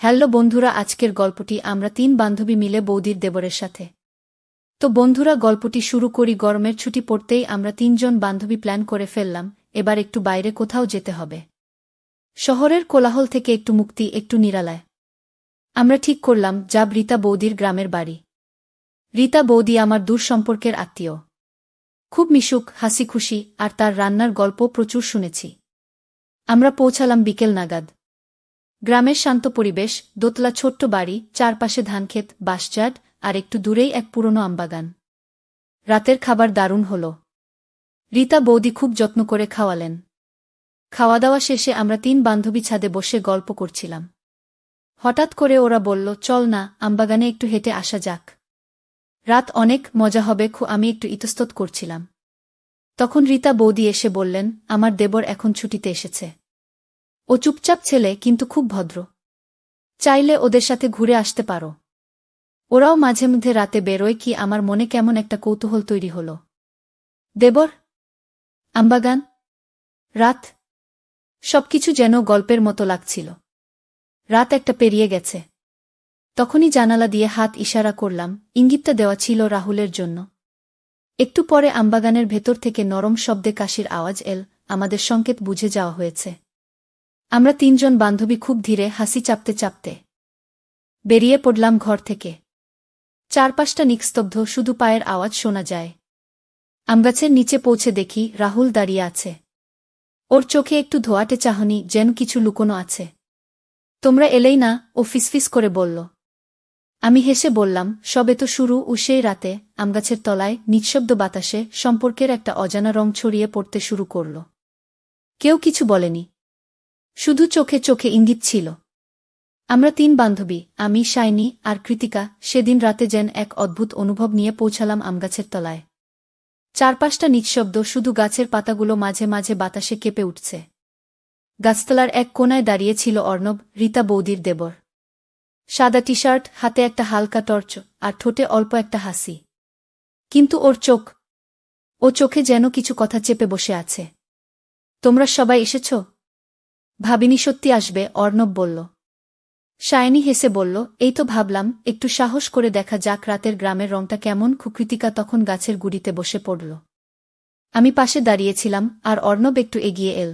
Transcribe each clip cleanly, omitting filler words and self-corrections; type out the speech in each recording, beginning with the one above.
Hello বন্ধুরা, আজকের গল্পটি আমরা ৩ বান্ধবী মিলে বৌদির দেবরের সাথে। তো বন্ধুরা, গল্পটি শুরু করি। গরমের ছুটি পড়তেই আমরা ৩ জন বান্ধবী প্ল্যান করে ফেললাম, এবার একটু বাইরে কোথাও যেতে হবে। শহরের কোলাহল থেকে একটু মুক্তি, একটু নিরালায়। আমরা ঠিক করলাম যাব রীতা বৌদির গ্রামের বাড়ি। রীতা বৌদি আমার দূর সম্পর্কের আত্মীয়, খুব মিশুক, হাসি খুশি, আর তার রান্নার গল্প প্রচুর শুনেছি। আমরা পৌঁছালাম বিকেল নাগাদ। গ্রামের শান্ত পরিবেশ, দোতলা ছোট্ট বাড়ি, চারপাশে ধানক্ষেত, বাঁশঝাড়, আর একটু দূরেই এক পুরনো আমবাগান। রাতের খাবার দারুণ হল। রীতা বৌদি খুব যত্ন করে খাওয়ালেন। খাওয়া দাওয়া শেষে আমরা ৩ বান্ধবী ছাদে বসে গল্প করছিলাম। হঠাৎ করে ওরা বলল, চল না, আমবাগানে একটু হেঁটে আসা যাক। রাত অনেক, মজা হবে। আমি একটু ইতস্তত করছিলাম। তখন রীতা বৌদি এসে বললেন, আমার দেবর এখন ছুটিতে এসেছে। ও চুপচাপ ছেলে, কিন্তু খুব ভদ্র। চাইলে ওদের সাথে ঘুরে আসতে পারো। ওরাও মাঝে মধ্যে রাতে বেরোয়। কি আমার মনে কেমন একটা কৌতূহল তৈরি হল। দেবর, আমবাগান, রাত, সবকিছু যেন গল্পের মতো লাগছিল। রাত একটা পেরিয়ে গেছে। তখনই জানালা দিয়ে হাত ইশারা করলাম, ইঙ্গিতটা দেওয়া ছিল রাহুলের জন্য। একটু পরে আমবাগানের ভেতর থেকে নরম শব্দে কাশির আওয়াজ এল। আমাদের সংকেত বুঝে যাওয়া হয়েছে। আমরা ৩ জন বান্ধবী খুব ধীরে, হাসি চাপতে চাপতে বেরিয়ে পড়লাম ঘর থেকে। চারপাশটা নিস্তব্ধ, শুধু পায়ের আওয়াজ শোনা যায়। আমগাছের নিচে পৌঁছে দেখি রাহুল দাঁড়িয়ে আছে। ওর চোখে একটু ধোঁয়াটে চাহনি, যেন কিছু লুকোনো আছে। তোমরা এলেই না, ও ফিসফিস করে বলল। আমি হেসে বললাম, সবে তো শুরু। সেই রাতে আমগাছের তলায় নিঃশব্দ বাতাসে সম্পর্কের একটা অজানা রং ছড়িয়ে পড়তে শুরু করল। কেউ কিছু বলেনি, শুধু চোখে চোখে ইঙ্গিত ছিল। আমরা ৩ বান্ধবী, আমি, শাইনি আর কৃতিকা, সেদিন রাতে যেন এক অদ্ভুত অনুভব নিয়ে পৌঁছালাম আমগাছের তলায়। চারপাশটা নিঃশব্দ, শুধু গাছের পাতাগুলো মাঝে মাঝে বাতাসে কেঁপে উঠছে। গাছতলার এক কোনায় দাঁড়িয়ে ছিল অর্ণব, রীতা বৌদির দেবর। সাদা টি শার্ট, হাতে একটা হালকা টর্চ, আর ঠোঁটে অল্প একটা হাসি। কিন্তু ও চোখে যেন কিছু কথা চেপে বসে আছে। তোমরা সবাই এসেছ? ভাবিনি সত্যি আসবে, অর্ণব বলল। শায়নি হেসে বলল, এই তো ভাবলাম একটু সাহস করে দেখা যাক রাতের গ্রামের রংটা কেমন। কৃতিকা তখন গাছের গুড়িতে বসে পড়ল। আমি পাশে দাঁড়িয়েছিলাম, আর অর্ণব একটু এগিয়ে এল।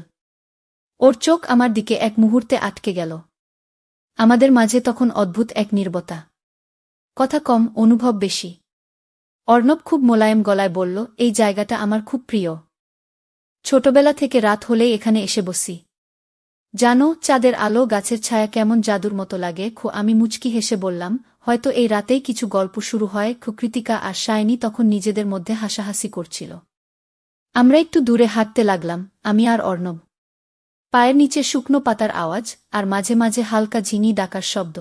ওর চোখ আমার দিকে এক মুহূর্তে আটকে গেল। আমাদের মাঝে তখন অদ্ভুত এক নীরবতা। কথা কম, অনুভব বেশি। অর্ণব খুব মোলায়েম গলায় বলল, এই জায়গাটা আমার খুব প্রিয়। ছোটবেলা থেকে রাত হলেই এখানে এসে বসি। জানো, চাঁদের আলো, গাছের ছায়া কেমন জাদুর মতো লাগে। আমি মুচকি হেসে বললাম, হয়তো এই রাতেই কিছু গল্প শুরু হয়। কৃতিকা আর শায়নি তখন নিজেদের মধ্যে হাসাহাসি করছিল। আমরা একটু দূরে হাঁটতে লাগলাম, আমি আর অর্ণব। পায়ের নিচে শুকনো পাতার আওয়াজ, আর মাঝে মাঝে হালকা ঝিনি ডাকার শব্দ।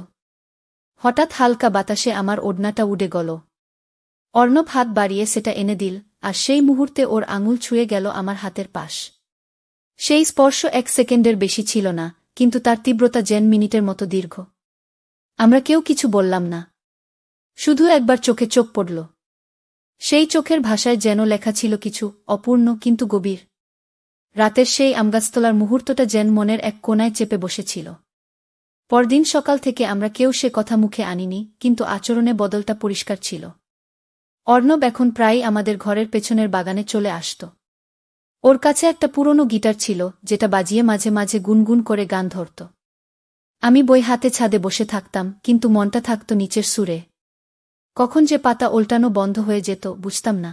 হঠাৎ হালকা বাতাসে আমার ওড়নাটা উড়ে গেল। অর্ণব হাত বাড়িয়ে সেটা এনে দিল, আর সেই মুহূর্তে ওর আঙুল ছুঁয়ে গেল আমার হাতের পাশ। সেই স্পর্শ ১ সেকেন্ডের বেশি ছিল না, কিন্তু তার তীব্রতা যেন মিনিটের মতো দীর্ঘ। আমরা কেউ কিছু বললাম না, শুধু একবার চোখে চোখ পড়ল। সেই চোখের ভাষায় যেন লেখা ছিল কিছু অপূর্ণ কিন্তু গভীর। রাতের সেই আমগাছতলার মুহূর্তটা যেন মনের এক কোণায় চেপে বসেছিল। পরদিন সকাল থেকে আমরা কেউ সে কথা মুখে আনিনি, কিন্তু আচরণে বদলটা পরিষ্কার ছিল। অর্ণব এখন প্রায়ই আমাদের ঘরের পেছনের বাগানে চলে আসত। ওর কাছে একটা পুরনো গিটার ছিল, যেটা বাজিয়ে মাঝে মাঝে গুনগুন করে গান ধরত। আমি বই হাতে ছাদে বসে থাকতাম, কিন্তু মনটা থাকত নিচের সুরে। কখন যে পাতা ওল্টানো বন্ধ হয়ে যেত বুঝতাম না।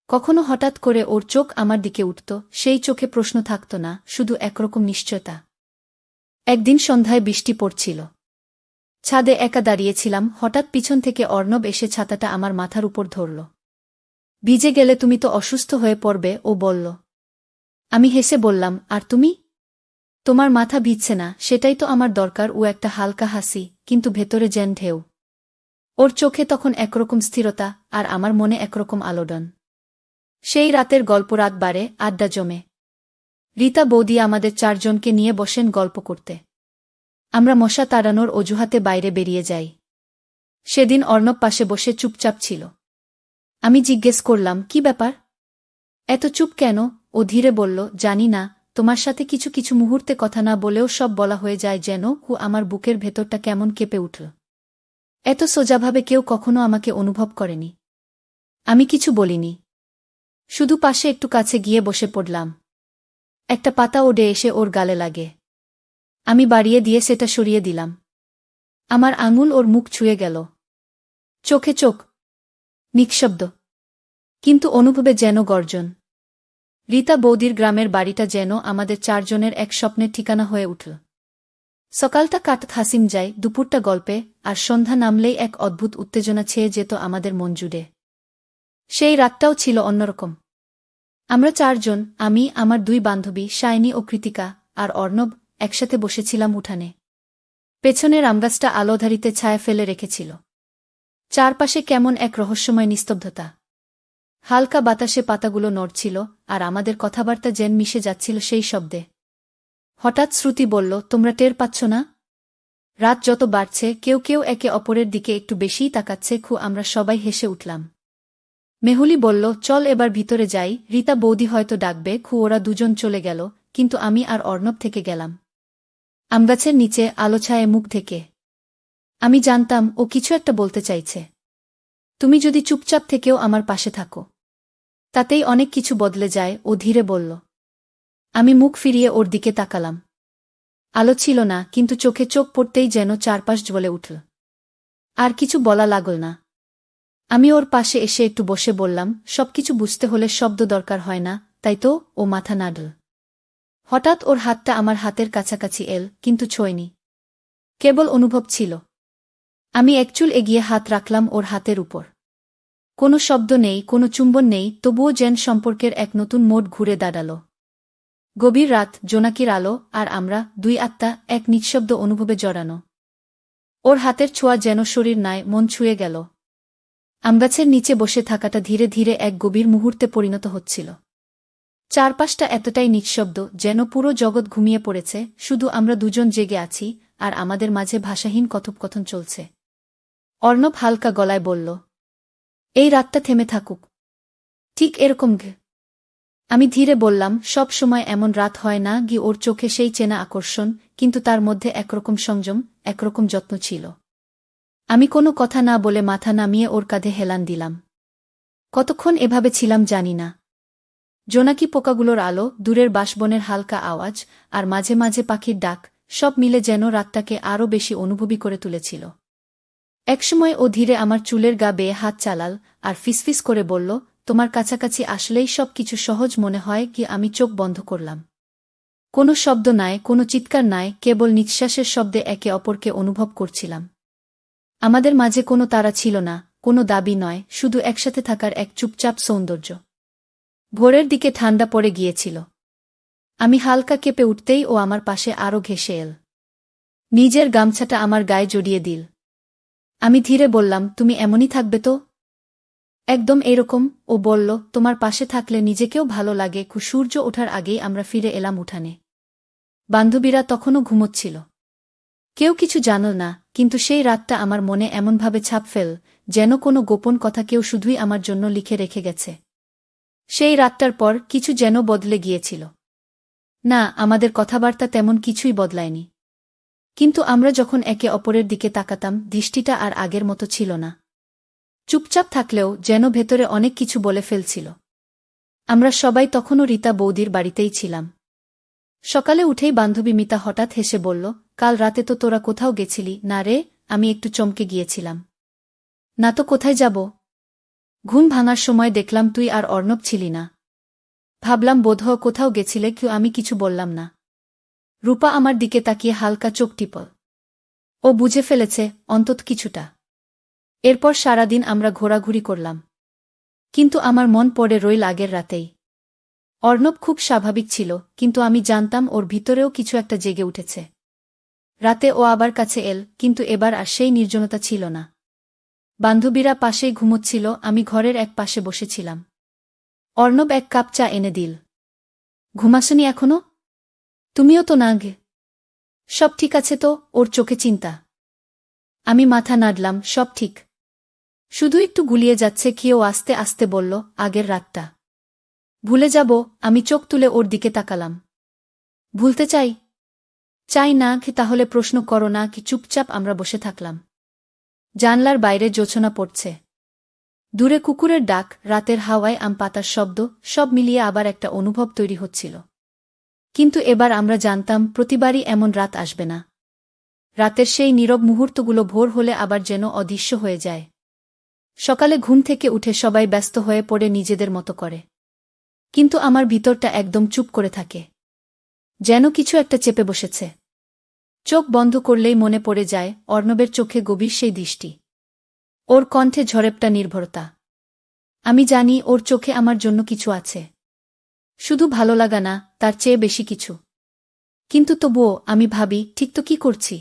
কখনো হঠাৎ করে ওর চোখ আমার দিকে উঠত, সেই চোখে প্রশ্ন থাকত না, শুধু একরকম নিশ্চয়তা। একদিন সন্ধ্যায় বৃষ্টি পড়ছিল। ছাদে একা দাঁড়িয়েছিলাম, হঠাৎ পিছন থেকে অর্ণব এসে ছাতাটা আমার মাথার উপর ধরল। ভিজে গেলে তুমি তো অসুস্থ হয়ে পড়বে, ও বলল। আমি হেসে বললাম, আর তুমি? তোমার মাথা ভিজছে না, সেটাই তো আমার দরকার। ও একটা হালকা হাসি, কিন্তু ভেতরে যেন ঢেউ। ওর চোখে তখন একরকম স্থিরতা, আর আমার মনে একরকম আলোড়ন। সেই রাতের গল্প রাত বাড়ে, আড্ডা জমে। রীতা বৌদি আমাদের ৪ জনকে নিয়ে বসেন গল্প করতে। আমরা মশা তাড়ানোর অজুহাতে বাইরে বেরিয়ে যাই। সেদিন অর্ণব পাশে বসে চুপচাপ ছিল। আমি জিজ্ঞেস করলাম, কি ব্যাপার, এত চুপ কেন? ও ধীরে বলল, জানি না, তোমার সাথে কিছু কিছু মুহূর্তে কথা না বলেও সব বলা হয়ে যায় যেন আমার বুকের ভেতরটা কেমন কেঁপে উঠল। এত সোজাভাবে কেউ কখনো আমাকে অনুভব করেনি। আমি কিছু বলিনি, শুধু পাশে একটু কাছে গিয়ে বসে পড়লাম। একটা পাতা ওডে এসে ওর গালে লাগে। আমি বাড়িয়ে দিয়ে সেটা সরিয়ে দিলাম। আমার আঙুল ওর মুখ ছুঁয়ে গেল। চোখে চোখ, নিঃশব্দ, কিন্তু অনুভবে যেন গর্জন। রীতা বৌদির গ্রামের বাড়িটা যেন আমাদের চারজনের এক স্বপ্নের ঠিকানা হয়ে উঠল। সকালটা কাটত হাসিম যায়, দুপুরটা গল্পে, আর সন্ধ্যা নামলেই এক অদ্ভুত উত্তেজনা ছেয়ে যেত আমাদের মন জুড়ে। সেই রাতটাও ছিল অন্যরকম। আমরা চারজন, আমি, আমার দুই বান্ধবী সায়নী ও কৃতিকা, আর অর্ণব, একসাথে বসেছিলাম উঠানে। পেছনের আমগাছটা আলোধারিতে ছায়া ফেলে রেখেছিল। চারপাশে কেমন এক রহস্যময় নিস্তব্ধতা। হালকা বাতাসে পাতাগুলো নড়ছিল, আর আমাদের কথাবার্তা যেন মিশে যাচ্ছিল সেই শব্দে। হঠাৎ শ্রুতি বলল, তোমরা টের পাচ্ছ না? রাত যত বাড়ছে কেউ কেউ একে অপরের দিকে একটু বেশিই তাকাচ্ছে। আমরা সবাই হেসে উঠলাম। মেহুলি বলল, চল এবার ভিতরে যাই, রীতা বৌদি হয়তো ডাকবে। ওরা দুজন চলে গেল, কিন্তু আমি আর অর্ণব থেকে গেলাম আমগাছের নিচে আলোছায়ে মুখ ঢেকে। আমি জানতাম ও কিছু একটা বলতে চাইছে। তুমি যদি চুপচাপ থেকেও আমার পাশে থাকো, তাতেই অনেক কিছু বদলে যায়, ও ধীরে বলল। আমি মুখ ফিরিয়ে ওর দিকে তাকালাম। আলো ছিল না, কিন্তু চোখে চোখ পড়তেই যেন চারপাশ জ্বলে উঠল। আর কিছু বলা লাগল না। আমি ওর পাশে এসে একটু বসে বললাম, সবকিছু বুঝতে হলে শব্দ দরকার হয় না, তাই তো? ও মাথা নাড়ল। হঠাৎ ওর হাতটা আমার হাতের কাছাকাছি এল, কিন্তু ছোঁয়নি, কেবল অনুভব ছিল। আমি এক চুল এগিয়ে হাত রাখলাম ওর হাতের উপর। কোনো শব্দ নেই, কোনো চুম্বন নেই, তবুও যেন সম্পর্কের এক নতুন মোড় ঘুরে দাঁড়াল। গভীর রাত, জোনাকির আলো, আর আমরা দুই আত্মা এক নিঃশব্দ অনুভবে জড়ানো। ওর হাতের ছোঁয়া যেন শরীর নয়, মন ছুঁয়ে গেল। আমগাছের নিচে বসে থাকাটা ধীরে ধীরে এক গভীর মুহূর্তে পরিণত হচ্ছিল। চারপাশটা এতটাই নিঃশব্দ যেন পুরো জগৎ ঘুমিয়ে পড়েছে, শুধু আমরা দুজন জেগে আছি, আর আমাদের মাঝে ভাষাহীন কথোপকথন চলছে। অর্ণব হালকা গলায় বলল, এই রাতটা থেমে থাকুক। ঠিক এরকম গে। আমি ধীরে বললাম, সব সময় এমন রাত হয় না। ওর চোখে সেই চেনা আকর্ষণ, কিন্তু তার মধ্যে একরকম সংযম, একরকম যত্ন ছিল। আমি কোনো কথা না বলে মাথা নামিয়ে ওর কাঁধে হেলান দিলাম। কতক্ষণ এভাবে ছিলাম জানি না। জোনাকি পোকাগুলোর আলো, দূরের বাঁশবনের হালকা আওয়াজ, আর মাঝে মাঝে পাখির ডাক, সব মিলে যেন রাতটাকে আরও বেশি অনুভবী করে তুলেছিল। একসময় ও ধীরে আমার চুলের গা বেয়ে হাত চালাল, আর ফিসফিস করে বলল, তোমার কাছাকাছি আসলেই সব কিছু সহজ মনে হয়। আমি চোখ বন্ধ করলাম। কোনো শব্দ নাই, কোনো চিৎকার নাই, কেবল নিঃশ্বাসের শব্দে একে অপরকে অনুভব করছিলাম। আমাদের মাঝে কোনো তাড়া ছিল না, কোনো দাবি নয়, শুধু একসাথে থাকার এক চুপচাপ সৌন্দর্য। ভোরের দিকে ঠান্ডা পড়ে গিয়েছিল। আমি হালকা কেঁপে উঠতেই ও আমার পাশে আরও ঘেঁষে এল। নিজের গামছাটা আমার গায়ে জড়িয়ে দিল। আমি ধীরে বললাম, তুমি এমনই থাকবে তো? একদম এরকম। ও বলল, তোমার পাশে থাকলে নিজেকেও ভালো লাগে। সূর্য ওঠার আগেই আমরা ফিরে এলাম উঠানে। বান্ধবীরা তখনও ঘুমোচ্ছিল। কেউ কিছু জানল না, কিন্তু সেই রাতটা আমার মনে এমনভাবে ছাপ ফেল, যেন কোনো গোপন কথা কেউ শুধুই আমার জন্য লিখে রেখে গেছে। সেই রাতটার পর কিছু যেন বদলে গিয়েছিল। না, আমাদের কথাবার্তা তেমন কিছুই বদলায়নি। কিন্তু আমরা যখন একে অপরের দিকে তাকাতাম, দৃষ্টিটা আর আগের মতো ছিল না। চুপচাপ থাকলেও যেন ভেতরে অনেক কিছু বলে ফেলছিল। আমরা সবাই তখনও রীতা বৌদির বাড়িতেই ছিলাম। সকালে উঠেই বান্ধবী মিতা হঠাৎ হেসে বলল, কাল রাতে তো তোরা কোথাও গেছিলি না রে? আমি একটু চমকে গিয়েছিলাম। না তো, কোথায় যাব? ঘুম ভাঙার সময় দেখলাম তুই আর অর্ণব ছিলি না। ভাবলাম বোধহয় কোথাও গেছিলে। আমি কিছু বললাম না। রূপা আমার দিকে তাকিয়ে হালকা চোখ টিপল। ও বুঝে ফেলেছে, অন্তত কিছুটা। এরপর সারাদিন আমরা ঘোরাঘুরি করলাম। কিন্তু আমার মন পড়ে রইল আগের রাতেই। অর্ণব খুব স্বাভাবিক ছিল, কিন্তু আমি জানতাম ওর ভিতরেও কিছু একটা জেগে উঠেছে। রাতে ও আবার কাছে এল, কিন্তু এবার আর সেই নির্জনতা ছিল না। বান্ধবীরা পাশেই ঘুমোচ্ছিল, আমি ঘরের এক পাশে বসেছিলাম। অর্ণব এক কাপ চা এনে দিল। ঘুমাসনি এখনো? তুমিও তো না গে। সব ঠিক আছে তো? ওর চোখে চিন্তা। আমি মাথা নাড়লাম, সব ঠিক। শুধু একটু গুলিয়ে যাচ্ছে। ও আস্তে আস্তে বলল, আগের রাতটা ভুলে যাব। আমি চোখ তুলে ওর দিকে তাকালাম। ভুলতে চাই? চাই না কি? তাহলে প্রশ্ন করো না কি? চুপচাপ আমরা বসে থাকলাম। জানলার বাইরে জোছনা পড়ছে। দূরে কুকুরের ডাক, রাতের হাওয়ায় আম পাতার শব্দ, সব মিলিয়ে আবার একটা অনুভব তৈরি হচ্ছিল। কিন্তু এবার আমরা জানতাম প্রতিবারই এমন রাত আসবে না। রাতের সেই নীরব মুহূর্তগুলো ভোর হলে আবার যেন অদৃশ্য হয়ে যায়। সকালে ঘুম থেকে উঠে সবাই ব্যস্ত হয়ে পড়ে নিজেদের মতো করে। কিন্তু আমার ভিতরটা একদম চুপ করে থাকে। যেন কিছু একটা চেপে বসেছে। চোখ বন্ধ করলেই মনে পড়ে যায় অর্ণবের চোখে গভীর সেই দৃষ্টি। ওর কণ্ঠে ঝড়েপটা নির্ভরতা। আমি জানি ওর চোখে আমার জন্য কিছু আছে। শুধু ভালো লাগা না, তার চেয়ে বেশি কিছু। কিন্তু তবুও আমি ভাবি, ঠিক তো কি করছি?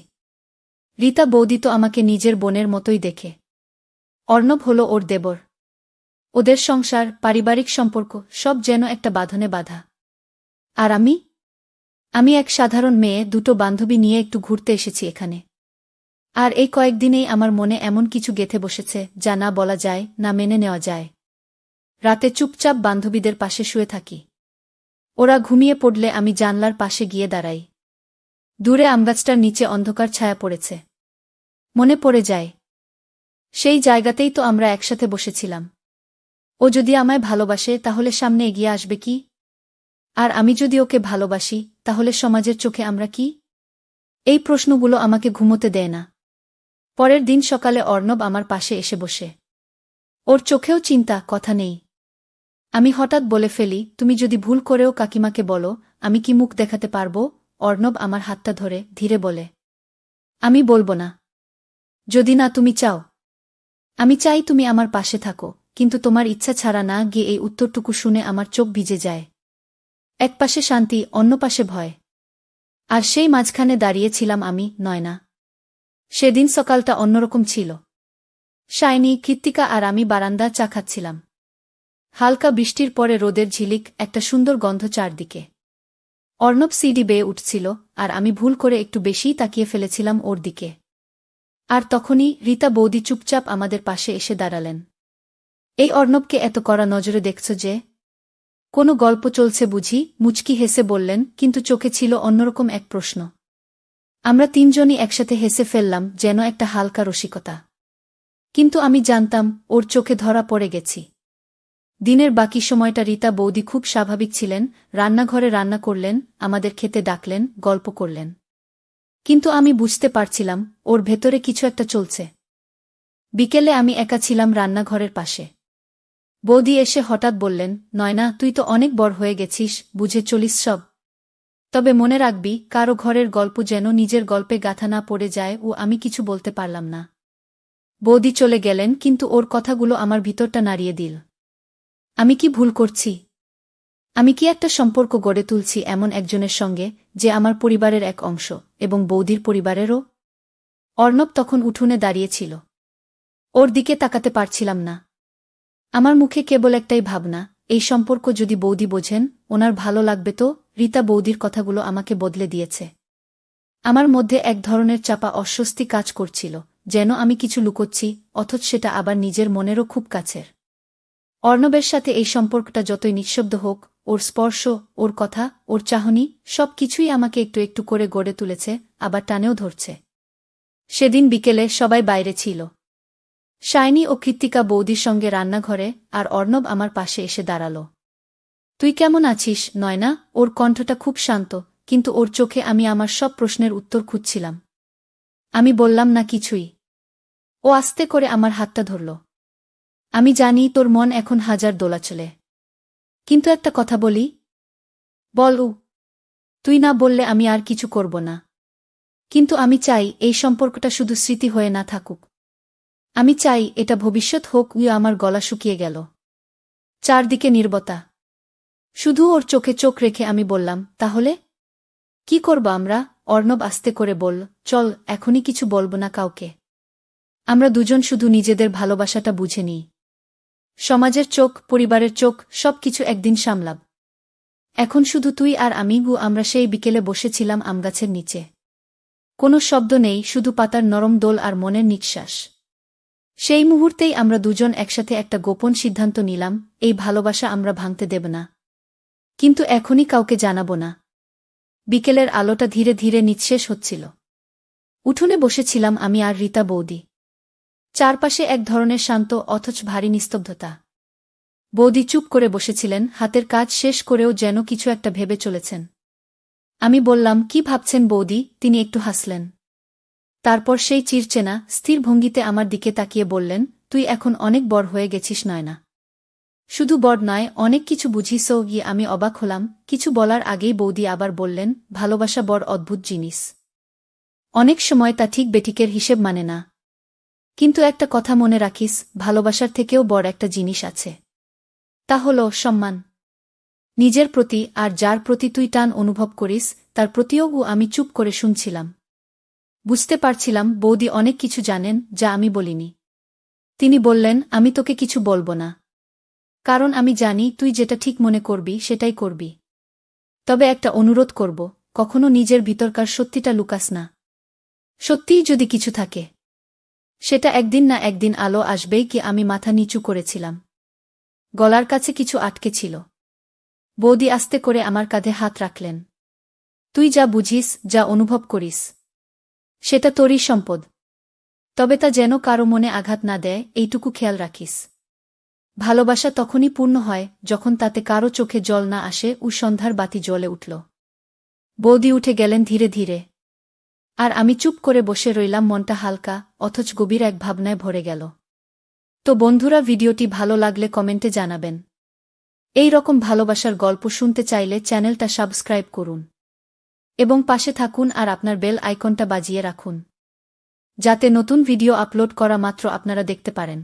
রীতা বৌদি তো আমাকে নিজের বোনের মতোই দেখে। অর্ণব হলো ওর দেবর। ওদের সংসার, পারিবারিক সম্পর্ক সব যেন একটা বাঁধনে বাঁধা। আর আমি এক সাধারণ মেয়ে, দুটো বান্ধবী নিয়ে একটু ঘুরতে এসেছি এখানে। আর এই কয়েকদিনেই আমার মনে এমন কিছু গেঁথে বসেছে যা না বলা যায়, না মেনে নেওয়া যায়। রাতে চুপচাপ বান্ধবীদের পাশে শুয়ে থাকি। ওরা ঘুমিয়ে পড়লে আমি জানলার পাশে গিয়ে দাঁড়াই। দূরে আমগাছটার নিচে অন্ধকার ছায়া পড়েছে। মনে পড়ে যায়, সেই জায়গাতেই তো আমরা একসাথে বসেছিলাম। ও যদি আমায় ভালোবাসে তাহলে সামনে এগিয়ে আসবে কি? আর আমি যদি ওকে ভালোবাসি তাহলে সমাজের চোখে আমরা কি? এই প্রশ্নগুলো আমাকে ঘুমোতে দেয় না। পরের দিন সকালে অর্ণব আমার পাশে এসে বসে। ওর চোখেও চিন্তা, কথা নেই। আমি হঠাৎ বলে ফেলি, তুমি যদি ভুল করেও কাকিমাকে বলো, আমি কি মুখ দেখাতে পারবো? অর্ণব আমার হাতটা ধরে ধীরে বলে, আমি বলবো না। যদি না তুমি চাও। আমি চাই তুমি আমার পাশে থাকো, কিন্তু তোমার ইচ্ছা ছাড়া না গিয়ে। এই উত্তরটুকু শুনে আমার চোখ ভিজে যায়। এক পাশে শান্তি, অন্য পাশে ভয়। আর সেই মাঝখানে দাঁড়িয়েছিলাম আমি, নয়না। সেদিন সকালটা অন্যরকম ছিল। শাইনি, কৃত্তিকা আর আমি বারান্দা চা খাচ্ছিলাম। হালকা বৃষ্টির পরে রোদের ঝিলিক, একটা সুন্দর গন্ধ চারদিকে। অর্ণব সিঁড়ি বেয়ে উঠছিল, আর আমি ভুল করে একটু বেশিই তাকিয়ে ফেলেছিলাম ওর দিকে। আর তখনই রীতা বৌদি চুপচাপ আমাদের পাশে এসে দাঁড়ালেন। এই অর্ণবকে এত কড়া নজরে দেখছ যে? কোনো গল্প চলছে বুঝি? মুচকি হেসে বললেন, কিন্তু চোখে ছিল অন্যরকম এক প্রশ্ন। আমরা তিনজনই একসাথে হেসে ফেললাম, যেন একটা হালকা রসিকতা। কিন্তু আমি জানতাম ওর চোখে ধরা পড়ে গেছি। দিনের বাকি সময়টা রীতা বৌদি খুব স্বাভাবিক ছিলেন, রান্নাঘরে রান্না করলেন, আমাদের খেতে ডাকলেন, গল্প করলেন। কিন্তু আমি বুঝতে পারছিলাম ওর ভেতরে কিছু একটা চলছে। বিকেলে আমি একা ছিলাম রান্নাঘরের পাশে। বৌদি এসে হঠাৎ বললেন, নয়না, তুই তো অনেক বড় হয়ে গেছিস, বুঝে চলিস সব। তবে মনে রাখবি, কারো ঘরের গল্প যেন নিজের গল্পে গাঁথা না পড়ে যায়। ও আমি কিছু বলতে পারলাম না। বৌদি চলে গেলেন, কিন্তু ওর কথাগুলো আমার ভিতরটা নাড়িয়ে দিল। আমি কি ভুল করছি? আমি কি একটা সম্পর্ক গড়ে তুলছি এমন একজনের সঙ্গে, যে আমার পরিবারের এক অংশ, এবং বৌদির পরিবারেরও? অর্ণব তখন উঠোনে দাঁড়িয়েছিল। ওর দিকে তাকাতে পারছিলাম না। আমার মুখে কেবল একটাই ভাবনা, এই সম্পর্ক যদি বৌদি বোঝেন, ওনার ভালো লাগবে তো। রীতা বৌদির কথাগুলো আমাকে বদলে দিয়েছে। আমার মধ্যে এক ধরনের চাপা অস্বস্তি কাজ করছিল, যেন আমি কিছু লুকোচ্ছি, অথচ সেটা আবার নিজের মনেরও খুব কাছের। অর্ণবের সাথে এই সম্পর্কটা যতই নিঃশব্দ হোক, ওর স্পর্শ, ওর কথা, ওর চাহনি, সব কিছুই আমাকে একটু একটু করে গড়ে তুলেছে, আবার টানেও ধরছে। সেদিন বিকেলে সবাই বাইরে ছিল। শাইনি ও কৃত্তিকা বৌদির সঙ্গে রান্নাঘরে, আর অর্ণব আমার পাশে এসে দাঁড়াল। তুই কেমন আছিস, নয়না? ওর কণ্ঠটা খুব শান্ত, কিন্তু ওর চোখে আমি আমার সব প্রশ্নের উত্তর খুঁজছিলাম। আমি বললাম না কিছুই। ও আস্তে করে আমার হাতটা ধরল। আমি জানি তোর মন এখন হাজার দোলাচলে। কিন্তু একটা কথা বলি। বল। তুই না বললে আমি আর কিছু করব না। কিন্তু আমি চাই এই সম্পর্কটা শুধু স্মৃতি হয়ে না থাকুক। আমি চাই এটা ভবিষ্যৎ হোক। আমার গলা শুকিয়ে গেল। চারদিকে নীরবতা। শুধু ওর চোখে চোখ রেখে আমি বললাম, তাহলে কি করব আমরা? অর্ণব আস্তে করে বলল, চল, এখনই কিছু বলব না কাউকে। আমরা দুজন শুধু নিজেদের ভালোবাসাটা বুঝে নিই। সমাজের চোখ, পরিবারের চোখ, সবকিছু একদিন সামলাব। এখন শুধু তুই আর আমি। আমরা সেই বিকেলে বসেছিলাম আমগাছের নিচে। কোনো শব্দ নেই, শুধু পাতার নরম দোল আর মনের নিঃশ্বাস। সেই মুহূর্তেই আমরা দুজন একসাথে একটা গোপন সিদ্ধান্ত নিলাম, এই ভালোবাসা আমরা ভাঙতে দেব না। কিন্তু এখনই কাউকে জানাব না। বিকেলের আলোটা ধীরে ধীরে নিঃশেষ হচ্ছিল। উঠোনে বসেছিলাম আমি আর রীতা বৌদি। চারপাশে এক ধরনের শান্ত অথচ ভারী নিস্তব্ধতা। বৌদি চুপ করে বসেছিলেন, হাতের কাজ শেষ করেও যেন কিছু একটা ভেবে চলেছেন। আমি বললাম, কি ভাবছেন বৌদি? তিনি একটু হাসলেন। তারপর সেই চিরচেনা স্থির ভঙ্গিতে আমার দিকে তাকিয়ে বললেন, তুই এখন অনেক বড় হয়ে গেছিস নয়না। শুধু বড় নয়, অনেক কিছু বুঝিসও। গিয়ে আমি অবাক হলাম। কিছু বলার আগেই বৌদি আবার বললেন, ভালোবাসা বড় অদ্ভুত জিনিস। অনেক সময় তা ঠিক বেঠিকের হিসেব মানে না। কিন্তু একটা কথা মনে রাখিস, ভালোবাসার থেকেও বড় একটা জিনিস আছে। তা হলো সম্মান। নিজের প্রতি, আর যার প্রতি তুই টান অনুভব করিস তার প্রতিও। আমি চুপ করে শুনছিলাম। বুঝতে পারছিলাম বৌদি অনেক কিছু জানেন যা আমি বলিনি। তিনি বললেন, আমি তোকে কিছু বলবো না। কারণ আমি জানি তুই যেটা ঠিক মনে করবি সেটাই করবি। তবে একটা অনুরোধ করব, কখনো নিজের ভিতরকার সত্যিটা লুকাস না। সত্যিই যদি কিছু থাকে, সেটা একদিন না একদিন আলো আসবেই। কি আমি মাথা নিচু করেছিলাম। গলার কাছে কিছু আটকে ছিল। বৌদি আস্তে করে আমার কাঁধে হাত রাখলেন। তুই যা বুঝিস, যা অনুভব করিস, সেটা তোরই সম্পদ। তবে তা যেন কারো মনে আঘাত না দেয়, এইটুকু খেয়াল রাখিস। ভালোবাসা তখনই পূর্ণ হয় যখন তাতে কারো চোখে জল না আসে। সন্ধ্যার বাতি জ্বলে উঠল। বৌদি উঠে গেলেন ধীরে ধীরে। আর আমি চুপ করে বসে রইলাম, মনটা হালকা অথচ গভীর এক ভাবনায় ভরে গেল। তো বন্ধুরা, ভিডিওটি ভালো লাগলে কমেন্টে জানাবেন। এই রকম ভালোবাসার গল্প শুনতে চাইলে চ্যানেলটা সাবস্ক্রাইব করুন এবং পাশে থাকুন আর আপনার বেল আইকনটা বাজিয়ে রাখুন, যাতে নতুন ভিডিও আপলোড করা মাত্র আপনারা দেখতে পারেন।